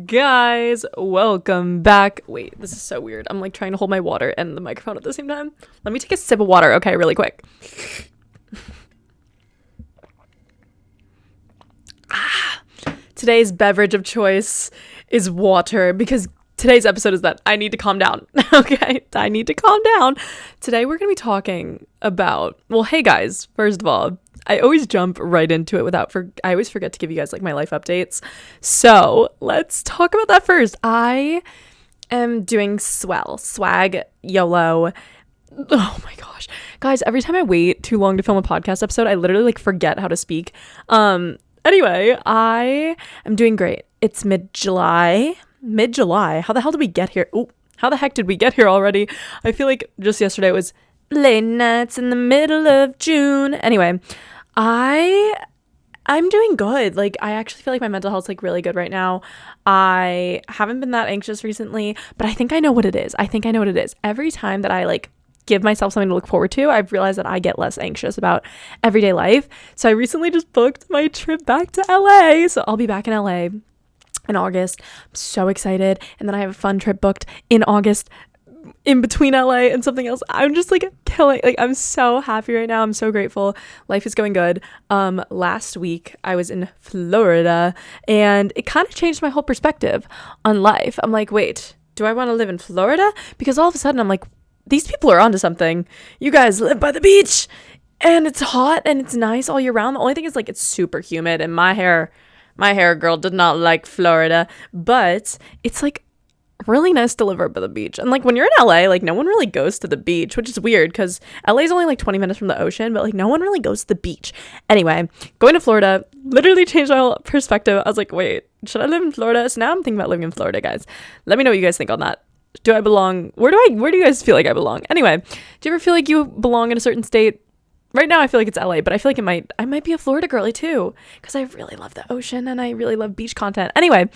Guys, welcome back. Wait, this is so weird. I'm like trying to hold my water and the microphone at the same time. Let me take a sip of water, okay, really quick. Today's beverage of choice is water because today's episode is that I need to calm down. Okay, I need to calm down. Today we're going to be talking about, well, hey guys, first of all, I always jump right into it I always forget to give you guys like my life updates. So let's talk about that first. I am doing swag, YOLO. Oh my gosh. Guys, every time I wait too long to film a podcast episode, I literally like forget how to speak. Anyway, I am doing great. It's mid-July. How the hell did we get here? Oh, how the heck did we get here already? I feel like just yesterday it was late nights in the middle of June. Anyway, I'm doing good. Like, I actually feel like my mental health's like really good right now. I haven't been that anxious recently, but I think I know what it is. Every time that I like give myself something to look forward to, I've realized that I get less anxious about everyday life. So I recently just booked my trip back to LA. So I'll be back in LA in August. I'm so excited. And then I have a fun trip booked in August in between LA and something else. I'm just like killing, like I'm so happy right now. I'm so grateful. Life is going good. Last week I was in Florida and it kind of changed my whole perspective on life. I'm like, wait, do I want to live in Florida? Because all of a sudden I'm like, these people are onto something. You guys live by the beach and it's hot and it's nice all year round. The only thing is like it's super humid and my hair girl did not like Florida, but it's like really nice to live right by the beach. And like when you're in LA, like no one really goes to the beach, which is weird because LA is only like 20 minutes from the ocean, but like no one really goes to the beach. Anyway, going to Florida literally changed my whole perspective. I was like, wait, should I live in Florida? So now I'm thinking about living in Florida, guys. Let me know what you guys think on that. Do I belong? Where do you guys feel like I belong? Anyway, do you ever feel like you belong in a certain state? Right now I feel like it's LA, but I feel like I might be a Florida girly too because I really love the ocean and I really love beach content. Anyway,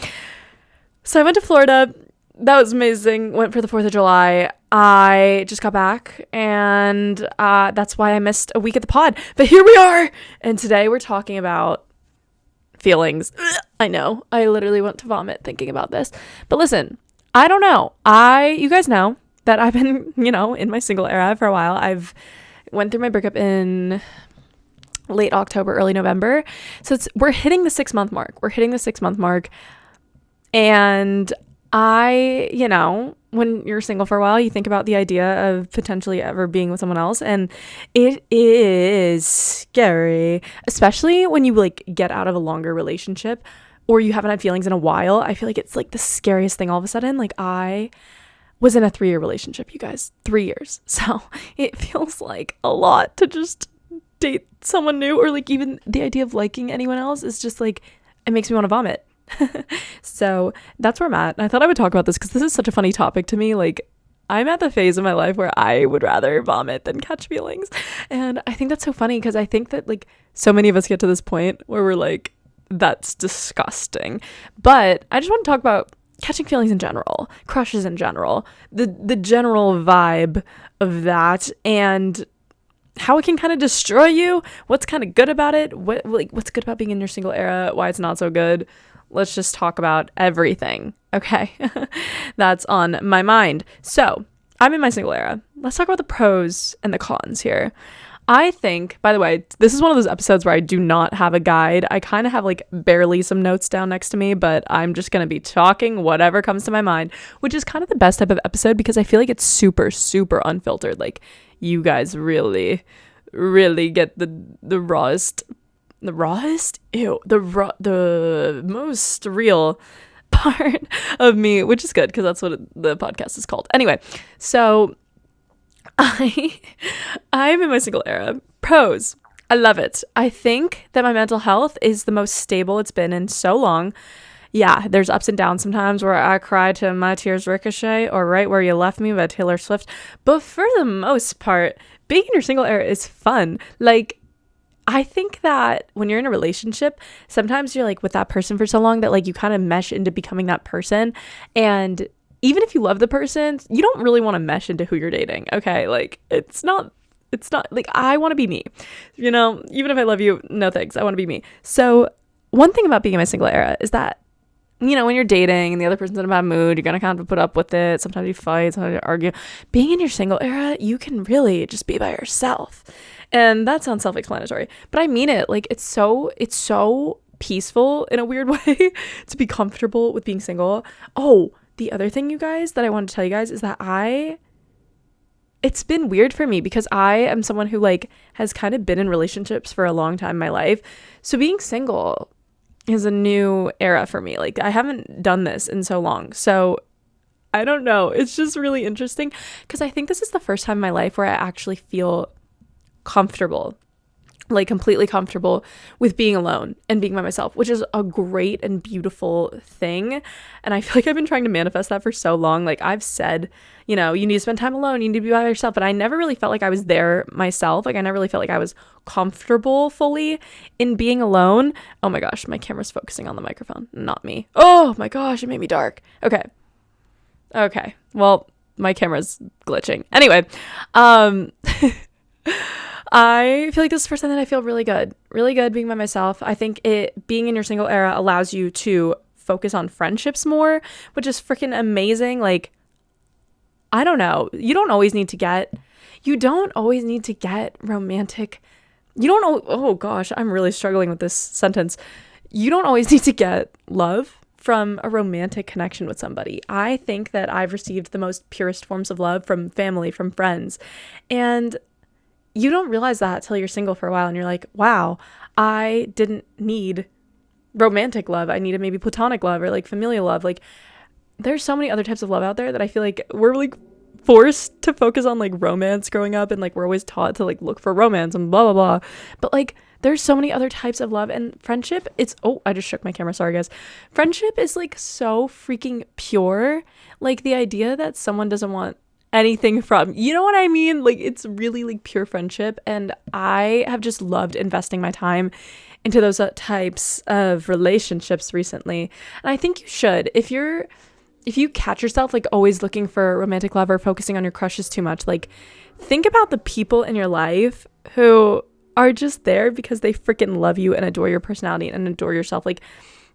so I went to Florida. That was amazing. Went for the 4th of July. I just got back and that's why I missed a week at the pod. But here we are. And today we're talking about feelings. I know. I literally want to vomit thinking about this. But listen, I don't know. You guys know that I've been, in my single era for a while. I've went through my breakup in late October, early November. So we're hitting the 6-month mark. And when you're single for a while, you think about the idea of potentially ever being with someone else. And it is scary, especially when you like get out of a longer relationship or you haven't had feelings in a while. I feel like it's like the scariest thing all of a sudden. Like I was in a 3-year relationship, you guys, 3 years. So it feels like a lot to just date someone new, or like even the idea of liking anyone else is just like, it makes me want to vomit. So that's where I'm at. And I thought I would talk about this because this is such a funny topic to me. Like I'm at the phase of my life where I would rather vomit than catch feelings. And I think that's so funny because I think that like so many of us get to this point where we're like, that's disgusting. But I just want to talk about catching feelings in general, crushes in general, the general vibe of that and how it can kind of destroy you, what's kind of good about it, what's good about being in your single era, why it's not so good. Let's just talk about everything, okay? That's on my mind. So, I'm in my single era. Let's talk about the pros and the cons here. I think, by the way, this is one of those episodes where I do not have a guide. I kind of have like barely some notes down next to me, but I'm just going to be talking whatever comes to my mind, which is kind of the best type of episode because I feel like it's super, super unfiltered. Like you guys really, really get the rawest, the most real part of me, which is good because that's what the podcast is called. Anyway, so I'm in my single era. Pros. I love it. I think that my mental health is the most stable it's been in so long. Yeah, there's ups and downs sometimes where I cry to My Tears Ricochet or Right Where You Left Me by Taylor Swift. But for the most part, being in your single era is fun. Like, I think that when you're in a relationship, sometimes you're like with that person for so long that like you kind of mesh into becoming that person. And even if you love the person, you don't really want to mesh into who you're dating. Okay. Like it's not like I want to be me, even if I love you, no thanks. I want to be me. So one thing about being in my single era is that you know, when you're dating and the other person's in a bad mood, you're gonna kind of put up with it. Sometimes you fight, sometimes you argue. Being in your single era, you can really just be by yourself. And that sounds self-explanatory, but I mean it. Like, it's so peaceful in a weird way to be comfortable with being single. Oh, the other thing, you guys, that I wanted to tell you guys is that it's been weird for me because I am someone who like has kind of been in relationships for a long time in my life. So being single is a new era for me. Like, I haven't done this in so long. So I don't know. It's just really interesting because I think this is the first time in my life where I actually feel comfortable, like completely comfortable with being alone and being by myself, which is a great and beautiful thing. And I feel like I've been trying to manifest that for so long. Like, I've said, you know, you need to spend time alone, you need to be by yourself, but I never really felt like I was there myself. Like, I never really felt like I was comfortable fully in being alone. Oh my gosh, my camera's focusing on the microphone, not me. Oh my gosh, it made me dark. Okay, well, my camera's glitching anyway. I feel like this is the first time that I feel really good being by myself. I think being in your single era allows you to focus on friendships more, which is freaking amazing. Like, I don't know. You don't always need to get romantic. Oh gosh, I'm really struggling with this sentence. You don't always need to get love from a romantic connection with somebody. I think that I've received the most purest forms of love from family, from friends. And you don't realize that till you're single for a while and you're like, wow, I didn't need romantic love. I needed maybe platonic love or like familial love. Like, there's so many other types of love out there that I feel like we're like forced to focus on like romance growing up, and like we're always taught to like look for romance and blah blah blah. But like, there's so many other types of love, and friendship, I just shook my camera, sorry guys. Friendship is like so freaking pure. Like, the idea that someone doesn't want anything from, you know what I mean? Like, it's really like pure friendship, and I have just loved investing my time into those types of relationships recently. And I think you should, if you catch yourself like always looking for romantic love or focusing on your crushes too much, like, think about the people in your life who are just there because they freaking love you and adore your personality and adore yourself. Like,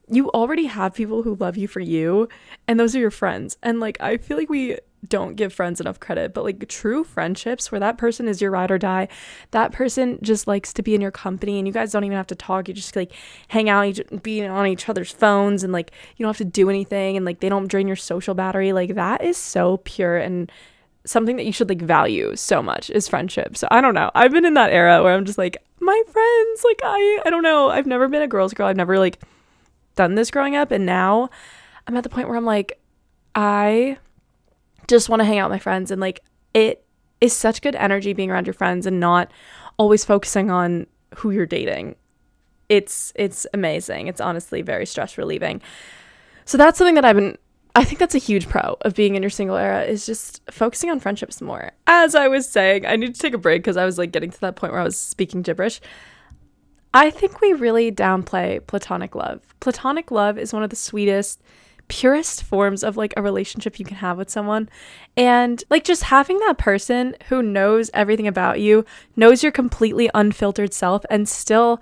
you already have people who love you for you, and those are your friends. And like, I feel like we don't give friends enough credit, but like, true friendships where that person is your ride or die, that person just likes to be in your company, and you guys don't even have to talk, you just like hang out, you just be on each other's phones, and like, you don't have to do anything, and like, they don't drain your social battery. Like, that is so pure, and something that you should like value so much is friendship. So I don't know, I've been in that era where I'm just like, my friends, like, I don't know, I've never been a girl's girl, I've never like done this growing up, and now I'm at the point where I'm like, I just want to hang out with my friends, and like, it is such good energy being around your friends and not always focusing on who you're dating. It's amazing. It's honestly very stress relieving. So that's something that I think that's a huge pro of being in your single era, is just focusing on friendships more. As I was saying, I need to take a break because I was like getting to that point where I was speaking gibberish. I think we really downplay platonic love. Platonic love is one of the sweetest, purest forms of like a relationship you can have with someone. And like, just having that person who knows everything about you, knows your completely unfiltered self, and still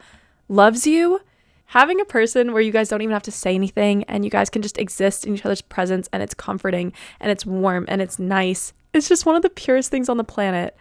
loves you. Having a person where you guys don't even have to say anything, and you guys can just exist in each other's presence, and it's comforting and it's warm and it's nice. It's just one of the purest things on the planet.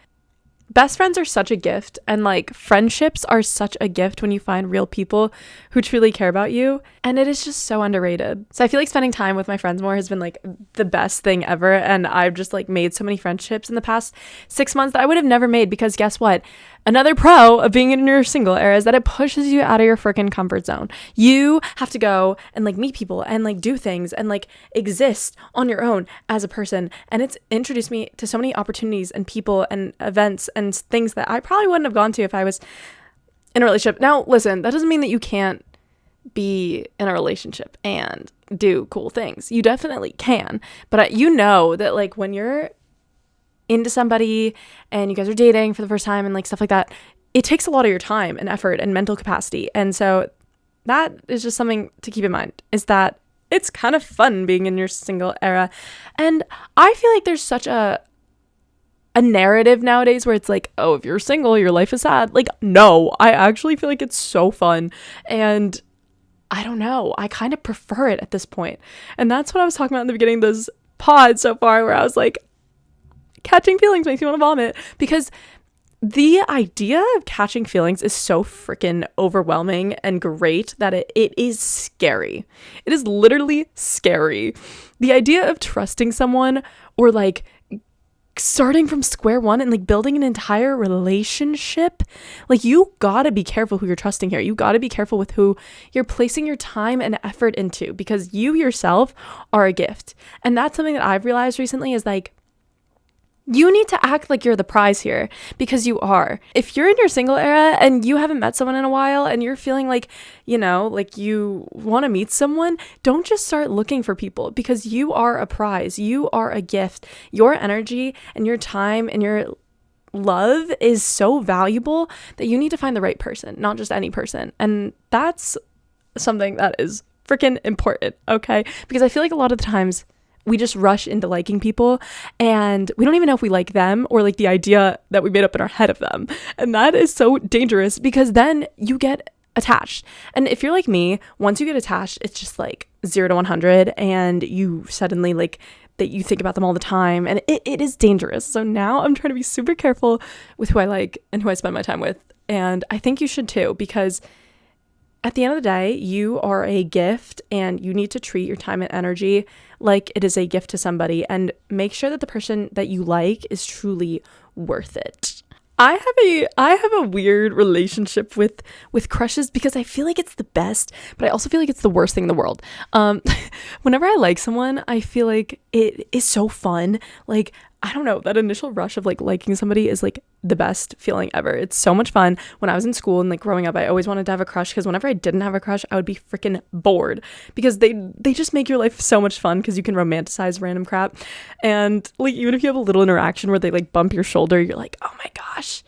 Best friends are such a gift, and like, friendships are such a gift when you find real people who truly care about you, and it is just so underrated. So I feel like spending time with my friends more has been like the best thing ever, and I've just like made so many friendships in the past 6 months that I would have never made, because guess what? Another pro of being in your single era is that it pushes you out of your freaking comfort zone. You have to go and like meet people and like do things and like exist on your own as a person. And it's introduced me to so many opportunities and people and events and things that I probably wouldn't have gone to if I was in a relationship. Now, listen, that doesn't mean that you can't be in a relationship and do cool things. You definitely can. But you know that like, when you're into somebody and you guys are dating for the first time and like stuff like that, it takes a lot of your time and effort and mental capacity. And so that is just something to keep in mind, is that it's kind of fun being in your single era. And I feel like there's such a narrative nowadays where it's like, oh, if you're single, your life is sad. Like, no, I actually feel like it's so fun. And I don't know. I kind of prefer it at this point. And that's what I was talking about in the beginning of this pod so far, where I was like, catching feelings makes me want to vomit, because the idea of catching feelings is so freaking overwhelming and great that it is scary. It is literally scary. The idea of trusting someone, or like starting from square one and like building an entire relationship, like, you gotta be careful who you're trusting here. You gotta be careful with who you're placing your time and effort into, because you yourself are a gift. And that's something that I've realized recently, is like, you need to act like you're the prize here, because you are. If you're in your single era and you haven't met someone in a while and you're feeling like, you know, like you want to meet someone, don't just start looking for people, because you are a prize. You are a gift. Your energy and your time and your love is so valuable that you need to find the right person, not just any person. And that's something that is freaking important, okay? Because I feel like a lot of the times we just rush into liking people and we don't even know if we like them, or like the idea that we made up in our head of them. And that is so dangerous, because then you get attached. And if you're like me, once you get attached, it's just like 0 to 100, and you suddenly like that you think about them all the time, and it is dangerous. So now I'm trying to be super careful with who I like and who I spend my time with. And I think you should too, because at the end of the day, you are a gift, and you need to treat your time and energy like it is a gift to somebody, and make sure that the person that you like is truly worth it. I have a weird relationship with crushes, because I feel like it's the best, but I also feel like it's the worst thing in the world. Whenever I like someone, I feel like it is so fun. Like, I don't know, that initial rush of like liking somebody is like the best feeling ever. It's so much fun. When I was in school and like growing up, I always wanted to have a crush, because whenever I didn't have a crush, I would be freaking bored, because they just make your life so much fun, because you can romanticize random crap. And like, even if you have a little interaction where they like bump your shoulder, you're like, oh my gosh.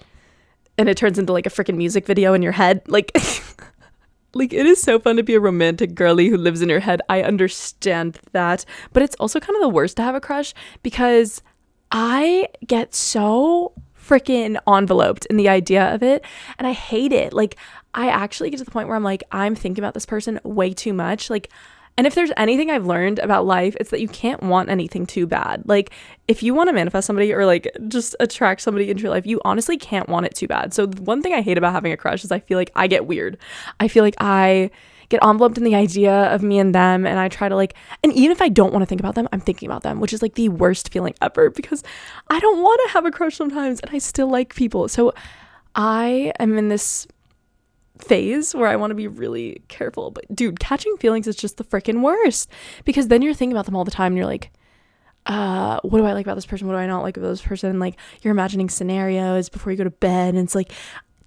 And it turns into like a freaking music video in your head. Like, like, it is so fun to be a romantic girly who lives in your head. I understand that. But it's also kind of the worst to have a crush, because I get so freaking enveloped in the idea of it, and I hate it. Like, I actually get to the point where I'm like, I'm thinking about this person way too much. Like, and if there's anything I've learned about life, it's that you can't want anything too bad. Like, if you want to manifest somebody, or like just attract somebody into your life, you honestly can't want it too bad. So one thing I hate about having a crush is I feel like I get weird. I feel like I get enveloped in the idea of me and them, and I try to like, and even if I don't want to think about them, I'm thinking about them, which is like the worst feeling ever, because I don't want to have a crush sometimes, and I still like people. So I am in this phase where I want to be really careful. But dude, catching feelings is just the freaking worst, because then you're thinking about them all the time, and you're like, what do I like about this person? What do I not like about this person? Like, you're imagining scenarios before you go to bed, and it's like,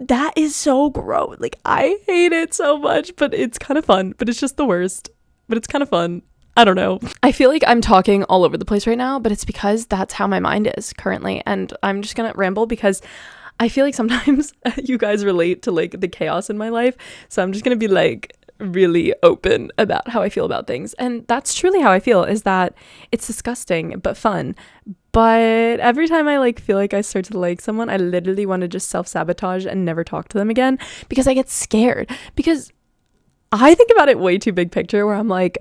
that is so gross. Like, I hate it so much, but it's kind of fun. But it's just the worst. But it's kind of fun. I don't know. I feel like I'm talking all over the place right now, but it's because that's how my mind is currently. And I'm just gonna ramble, because I feel like sometimes you guys relate to like the chaos in my life. So I'm just gonna be like really open about how I feel about things. And that's truly how I feel, is that it's disgusting but fun. But every time I like feel like I start to like someone, I literally want to just self-sabotage and never talk to them again, because I get scared. Because I think about it way too big picture, where I'm like,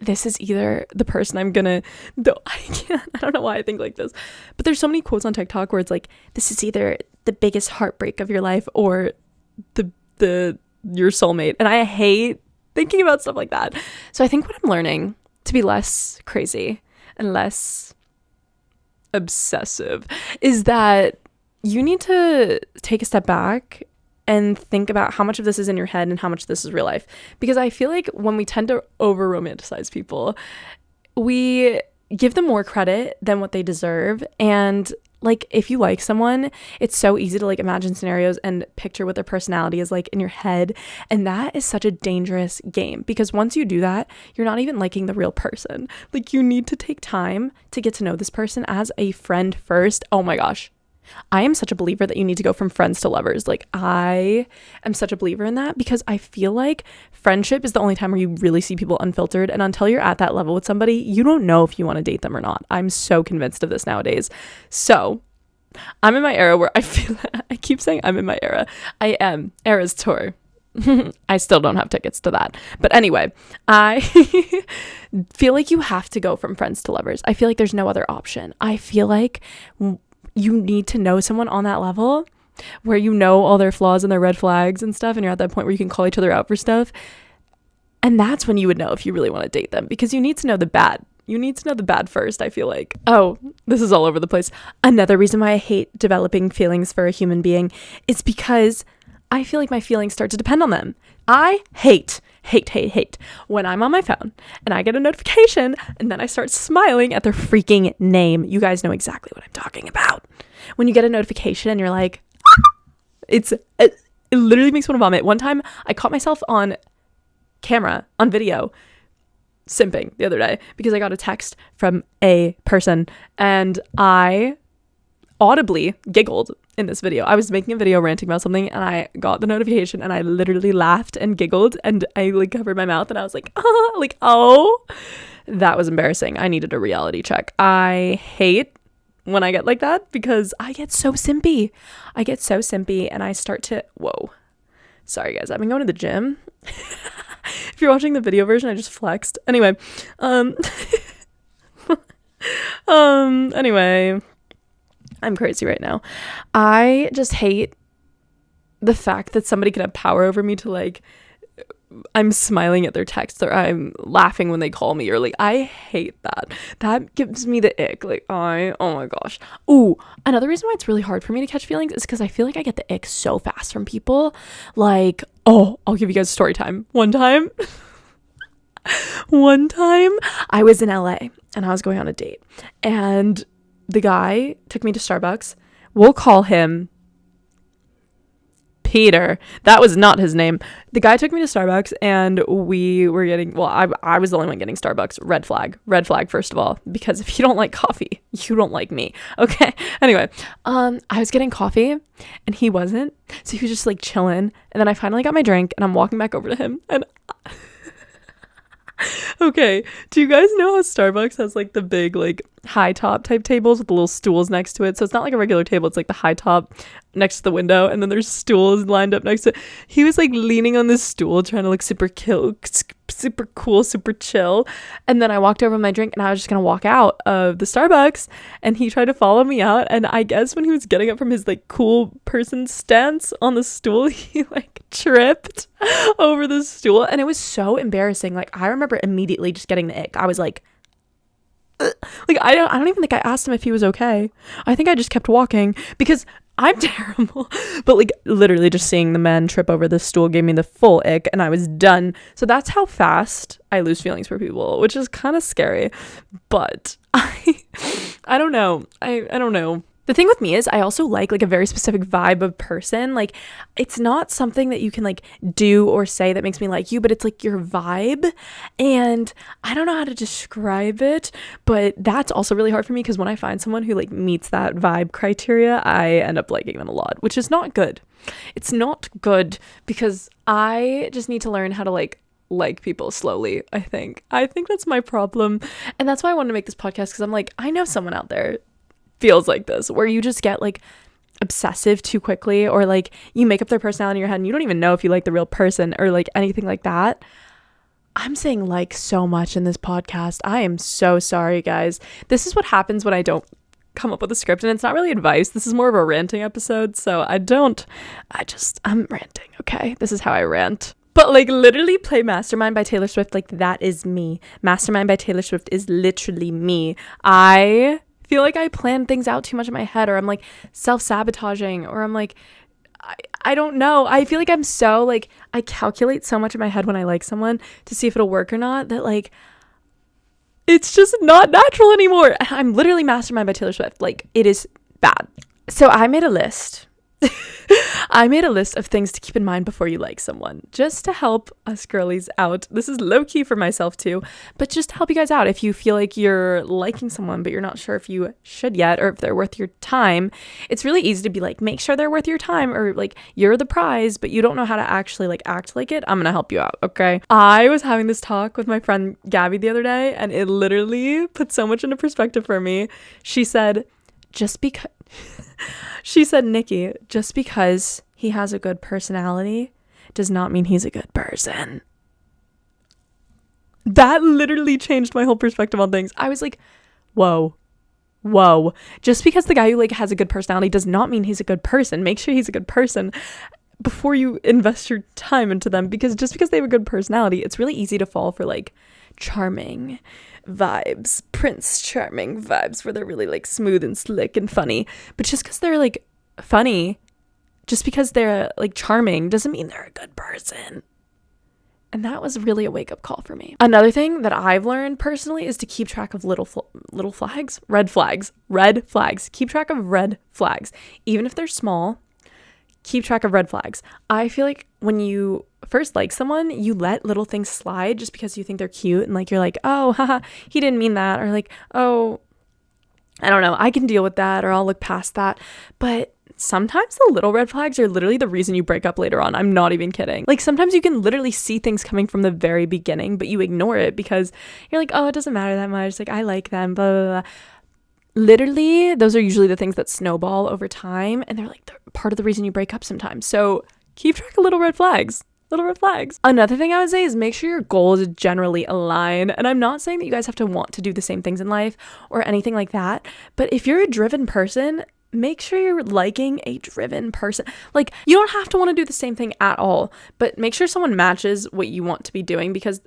this is either the person I'm gonna, though I don't know why I think like this, but there's so many quotes on TikTok where it's like, this is either the biggest heartbreak of your life or the your soulmate. And I hate thinking about stuff like that. So I think what I'm learning to be less crazy and less obsessive is that you need to take a step back and think about how much of this is in your head and how much of this is real life. Because I feel like when we tend to over romanticize people, we give them more credit than what they deserve. And like, if you like someone, it's so easy to like imagine scenarios and picture what their personality is like in your head. And that is such a dangerous game, because once you do that, you're not even liking the real person. Like, you need to take time to get to know this person as a friend first. Oh my gosh. I am such a believer that you need to go from friends to lovers. Like, I am such a believer in that, because I feel like friendship is the only time where you really see people unfiltered. And until you're at that level with somebody, you don't know if you want to date them or not. I'm so convinced of this nowadays. So I'm in my era where I feel, I keep saying I'm in my era. I am. Eras tour. I still don't have tickets to that. But anyway, I feel like you have to go from friends to lovers. I feel like there's no other option. I feel like you need to know someone on that level where you know all their flaws and their red flags and stuff, and you're at that point where you can call each other out for stuff. And that's when you would know if you really want to date them, because you need to know the bad. You need to know the bad first, I feel like. Oh, this is all over the place. Another reason why I hate developing feelings for a human being is because I feel like my feelings start to depend on them. I hate when I'm on my phone and I get a notification and then I start smiling at their freaking name. You guys know exactly what I'm talking about. When you get a notification and you're like, it literally makes me want to vomit. One time I caught myself on camera, on video, simping the other day because I got a text from a person and I audibly giggled in this video. I was making a video ranting about something and I got the notification and I literally laughed and giggled and I like covered my mouth and I was like, oh, that was embarrassing. I needed a reality check. I hate when I get like that because I get so simpy. And I start to, whoa. Sorry guys, I've been going to the gym. If you're watching the video version, I just flexed. Anyway, anyway, I'm crazy right now. I just hate the fact that somebody can have power over me to like, I'm smiling at their texts or I'm laughing when they call me or like, I hate that. That gives me the ick. Like, oh my gosh. Ooh, another reason why it's really hard for me to catch feelings is because I feel like I get the ick so fast from people. Like, oh, I'll give you guys story time. One time I was in LA and I was going on a date and the guy took me to Starbucks. We'll call him Peter. That was not his name. The guy took me to Starbucks and we were getting, well, I was the only one getting Starbucks. Red flag, first of all, because if you don't like coffee, you don't like me. Okay. Anyway, I was getting coffee and he wasn't. So he was just like chilling. And then I finally got my drink and I'm walking back over to him and okay, do you guys know how Starbucks has like the big like high top type tables with the little stools next to it? So it's not like a regular table, it's like the high top next to the window and then there's stools lined up next to it. He was like leaning on this stool trying to look super cool, super chill. And then I walked over with my drink and I was just gonna walk out of the Starbucks and he tried to follow me out, and I guess when he was getting up from his like cool person stance on the stool, he like tripped over the stool and it was so embarrassing. Like I remember immediately just getting the ick. I was like I don't even think I asked him if he was okay. I think I just kept walking because I'm terrible. But like literally just seeing the man trip over the stool gave me the full ick and I was done. So that's how fast I lose feelings for people, which is kind of scary. But I don't know. I don't know. The thing with me is I also like a very specific vibe of person. Like it's not something that you can like do or say that makes me like you, but it's like your vibe. And I don't know how to describe it, but that's also really hard for me because when I find someone who like meets that vibe criteria, I end up liking them a lot, which is not good. It's not good because I just need to learn how to like people slowly. I think that's my problem. And that's why I wanted to make this podcast, because I'm like, I know someone out there feels like this, where you just get like obsessive too quickly, or like you make up their personality in your head and you don't even know if you like the real person or like anything like that. I'm saying like so much in this podcast. I am so sorry, guys. This is what happens when I don't come up with a script, and it's not really advice. This is more of a ranting episode. So I'm ranting. Okay. This is how I rant. But like literally play Mastermind by Taylor Swift. Like that is me. Mastermind by Taylor Swift is literally me. I feel like I plan things out too much in my head, or I'm like self-sabotaging, or I'm like, I don't know. I feel like I'm so like, I calculate so much in my head when I like someone to see if it'll work or not, that like, it's just not natural anymore. I'm literally Mastermind by Taylor Swift. Like it is bad. So I made a list. I made a list of things to keep in mind before you like someone, just to help us girlies out. This is low key for myself too, but just to help you guys out. If you feel like you're liking someone, but you're not sure if you should yet, or if they're worth your time, it's really easy to be like, make sure they're worth your time, or like you're the prize, but you don't know how to actually like act like it. I'm going to help you out. Okay. I was having this talk with my friend Gabby the other day, and it literally put so much into perspective for me. She said, Niki, just because he has a good personality does not mean he's a good person. That literally changed my whole perspective on things. I was like, whoa. Just because the guy who like has a good personality does not mean he's a good person. Make sure he's a good person before you invest your time into them, because just because they have a good personality, it's really easy to fall for like charming vibes, Prince Charming vibes, where they're really like smooth and slick and funny. But just because they're like funny, just because they're like charming, doesn't mean they're a good person. And that was really a wake-up call for me. Another thing that I've learned personally is to keep track of red flags. Keep track of red flags. Even if they're small, keep track of red flags. I feel like when you first like someone, you let little things slide just because you think they're cute, and like you're like, oh, haha, he didn't mean that, or like, oh, I don't know, I can deal with that, or I'll look past that. But sometimes the little red flags are literally the reason you break up later on. I'm not even kidding. Like sometimes you can literally see things coming from the very beginning, but you ignore it because you're like, oh, it doesn't matter that much. Like I like them, blah, blah, blah. Literally, those are usually the things that snowball over time, and they're like part of the reason you break up sometimes. So keep track of little red flags. Another thing I would say is make sure your goals generally align. And I'm not saying that you guys have to want to do the same things in life or anything like that, but if you're a driven person, make sure you're liking a driven person. Like you don't have to want to do the same thing at all, but make sure someone matches what you want to be doing, because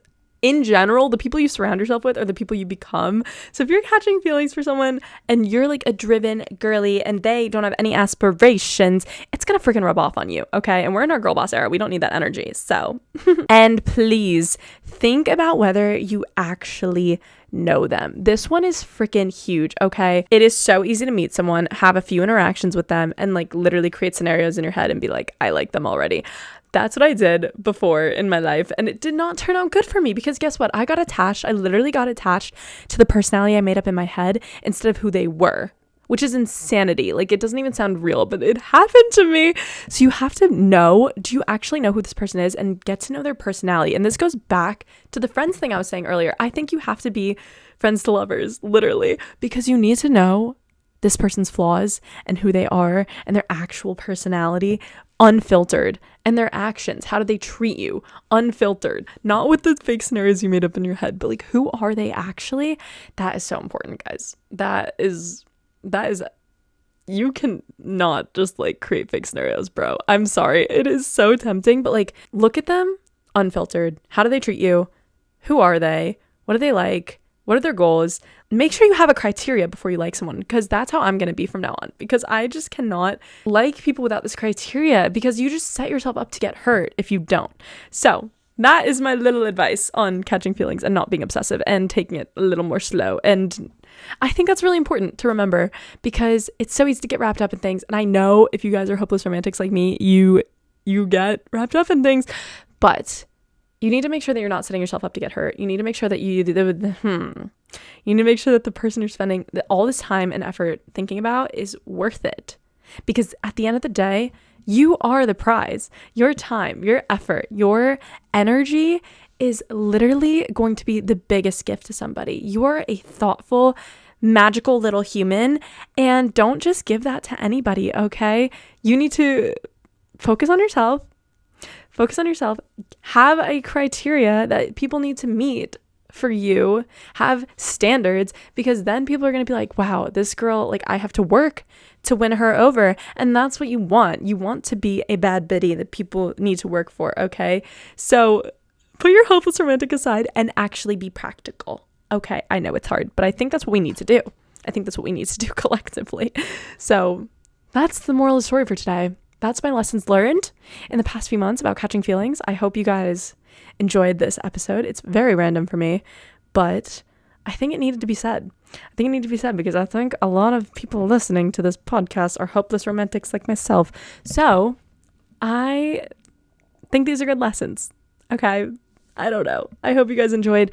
in general, the people you surround yourself with are the people you become. So if you're catching feelings for someone and you're like a driven girly and they don't have any aspirations, it's gonna freaking rub off on you, okay? And we're in our girl boss era. We don't need that energy. So, and please think about whether you actually know them. This one is freaking huge, okay? It is so easy to meet someone, have a few interactions with them, and like literally create scenarios in your head and be like, I like them already. That's what I did before in my life, and it did not turn out good for me, because guess what? I literally got attached to the personality I made up in my head instead of who they were, which is insanity. Like it doesn't even sound real, but it happened to me. So you have to know, do you actually know who this person is, and get to know their personality? And this goes back to the friends thing I was saying earlier. I think you have to be friends to lovers, literally, because you need to know this person's flaws and who they are and their actual personality, unfiltered, and their actions. How do they treat you? Unfiltered, not with the fake scenarios you made up in your head, but like, who are they actually? That is so important, guys. That is, you can not just like create fake scenarios, bro. I'm sorry. It is so tempting, but like, look at them unfiltered. How do they treat you? Who are they? What do they like? What are their goals? Make sure you have a criteria before you like someone, because that's how I'm going to be from now on, because I just cannot like people without this criteria, because you just set yourself up to get hurt if you don't. So that is my little advice on catching feelings and not being obsessive and taking it a little more slow. And I think that's really important to remember, because it's so easy to get wrapped up in things. And I know if you guys are hopeless romantics like me, you get wrapped up in things, but you need to make sure that you're not setting yourself up to get hurt. You need to make sure that you need to make sure that the person you're spending all this time and effort thinking about is worth it. Because at the end of the day, you are the prize. Your time, your effort, your energy is literally going to be the biggest gift to somebody. You are a thoughtful, magical little human, and don't just give that to anybody, okay? You need to focus on yourself. Have a criteria that people need to meet for you. Have standards, because then people are going to be like, wow, this girl, like, I have to work to win her over. And that's what you want. You want to be a bad bitty that people need to work for, okay? So put your hopeless romantic aside and actually be practical. Okay, I know it's hard, but I think that's what we need to do. I think that's what we need to do collectively. So that's the moral of the story for today. That's my lessons learned in the past few months about catching feelings. I hope you guys enjoyed this episode. It's very random for me, but I think it needed to be said. Because I think a lot of people listening to this podcast are hopeless romantics like myself. So I think these are good lessons. Okay. I don't know. I hope you guys enjoyed,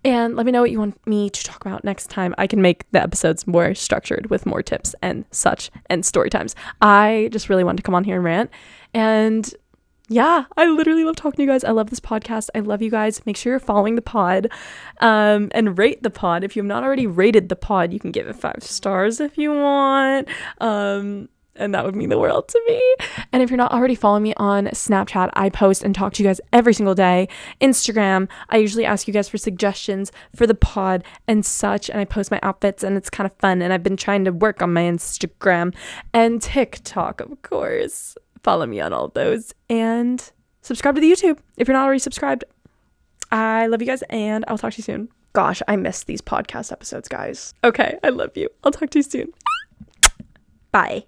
and let me know what you want me to talk about next time. I can make the episodes more structured with more tips and such and story times. I just really wanted to come on here and rant, and yeah, I literally love talking to you guys. I love this podcast. I love you guys. Make sure you're following the pod, and rate the pod. If you have not already rated the pod, you can give it 5 stars if you want. and that would mean the world to me. And if you're not already following me on Snapchat, I post and talk to you guys every single day. Instagram, I usually ask you guys for suggestions for the pod and such, and I post my outfits, and it's kind of fun, and I've been trying to work on my Instagram. And TikTok, of course. Follow me on all of those, and subscribe to the YouTube if you're not already subscribed. I love you guys, and I'll talk to you soon. Gosh, I miss these podcast episodes, guys. Okay, I love you. I'll talk to you soon. Bye.